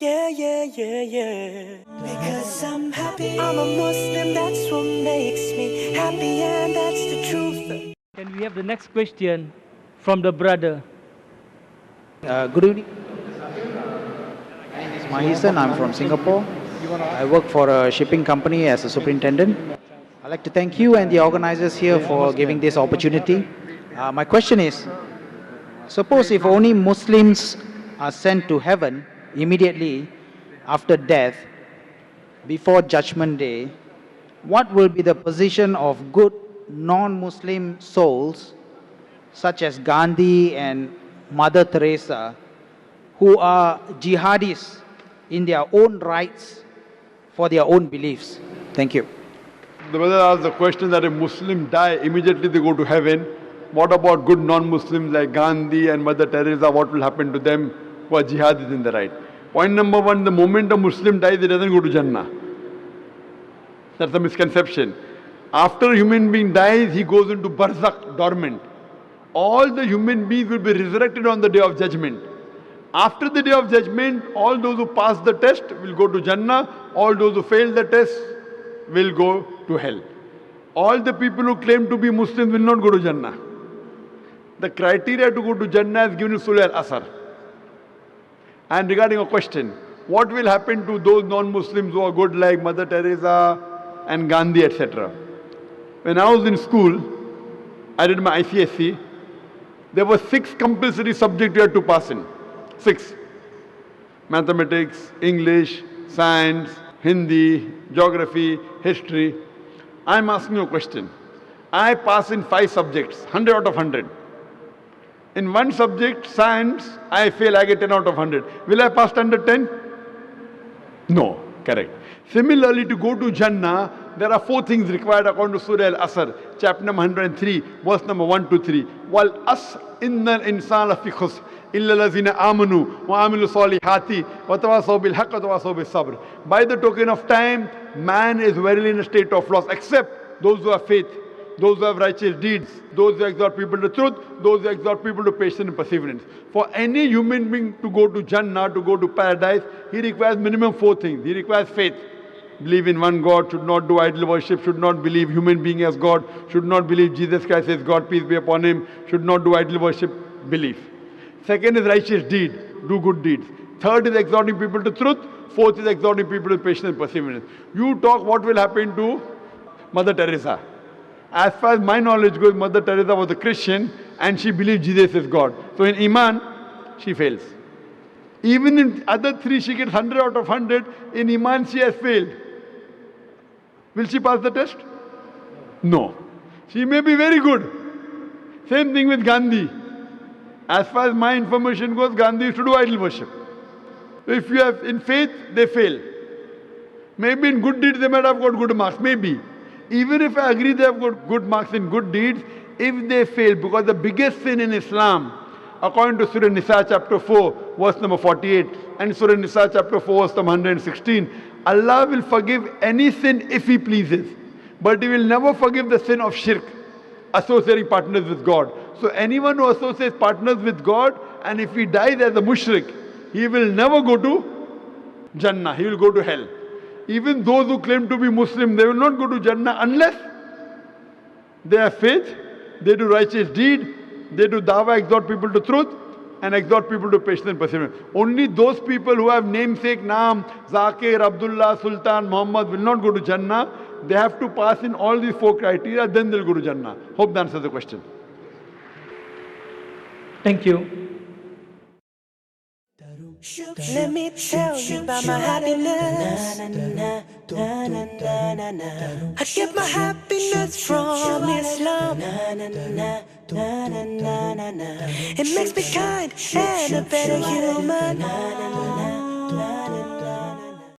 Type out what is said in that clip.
Yeah, yeah, yeah, yeah. Because I'm happy. I'm a Muslim, that's what makes me happy, and that's the truth. And we have the next question from the brother. Good evening. My name is Mahisan. I'm from Singapore. I work for a shipping company as a superintendent. I'd like to thank you and the organizers here for giving this opportunity. My question is, suppose if only Muslims are sent to heaven immediately after death, before Judgment Day, what will be the position of good non-Muslim souls such as Gandhi and Mother Teresa, who are jihadis in their own rights for their own beliefs? Thank you. The brother asked the question that if Muslims die, immediately they go to heaven. What about good non-Muslims like Gandhi and Mother Teresa? What will happen to them who are jihadis in the right? Point number one, the moment a Muslim dies, he doesn't go to Jannah. That's a misconception. After a human being dies, he goes into barzakh, dormant. All the human beings will be resurrected on the day of judgment. After the day of judgment, all those who pass the test will go to Jannah. All those who fail the test will go to hell. All the people who claim to be Muslims will not go to Jannah. The criteria to go to Jannah is given in Surah Al-Asr. And regarding a question, what will happen to those non-Muslims who are good like Mother Teresa and Gandhi, etc.? When I was in school, I did my ICSE. There were 6 compulsory subjects you had to pass in. 6. Mathematics, English, science, Hindi, geography, history. I'm asking you a question. I pass in 5 subjects, 100 out of 100. In one subject, science, I fail, I get 10 out of 100. Will I pass under 10? No, correct. Similarly, to go to Jannah, there are 4 things required according to Surah Al-Asr, chapter number 103, verse number 1 to 3. Wal asr innal insana lafi khusr illa allazina amanu wa amilu salihati wa tawasaw bil haqq wa tawasaw bis sabr. By the token of time, man is verily in a state of loss, except those who have faith, those who have righteous deeds, those who exhort people to truth, those who exhort people to patience and perseverance. For any human being to go to Jannah, to go to paradise, he requires minimum 4 things. He requires faith. Believe in one God, should not do idol worship, should not believe human being as God, should not believe Jesus Christ as God, peace be upon him, should not do idol worship, belief. Second is righteous deed, do good deeds. Third is exhorting people to truth. Fourth is exhorting people to patience and perseverance. You talk what will happen to Mother Teresa. As far as my knowledge goes, Mother Teresa was a Christian and she believed Jesus is God. So in Iman, she fails. Even in other 3, she gets 100 out of 100. In Iman, she has failed. Will she pass the test? No. She may be very good. Same thing with Gandhi. As far as my information goes, Gandhi used to do idol worship. If you have in faith, they fail. Maybe in good deeds, they might have got good marks. Maybe. Even if I agree they have got good marks in good deeds, if they fail, because the biggest sin in Islam, according to Surah Nisa chapter 4, verse number 48, and Surah Nisa chapter 4, verse number 116, Allah will forgive any sin if He pleases. But He will never forgive the sin of shirk, associating partners with God. So anyone who associates partners with God, and if he dies as a mushrik, he will never go to Jannah, he will go to hell. Even those who claim to be Muslim, they will not go to Jannah unless they have faith, they do righteous deed, they do dawah, exhort people to truth, and exhort people to patience and perseverance. Only those people who have namesake, Naam, Zakir, Abdullah, Sultan, Muhammad will not go to Jannah. They have to pass in all these 4 criteria, then they'll go to Jannah. Hope that answers the question. Thank you. Let me tell you about my happiness. I get my happiness from Islam. It makes me kind and a better human.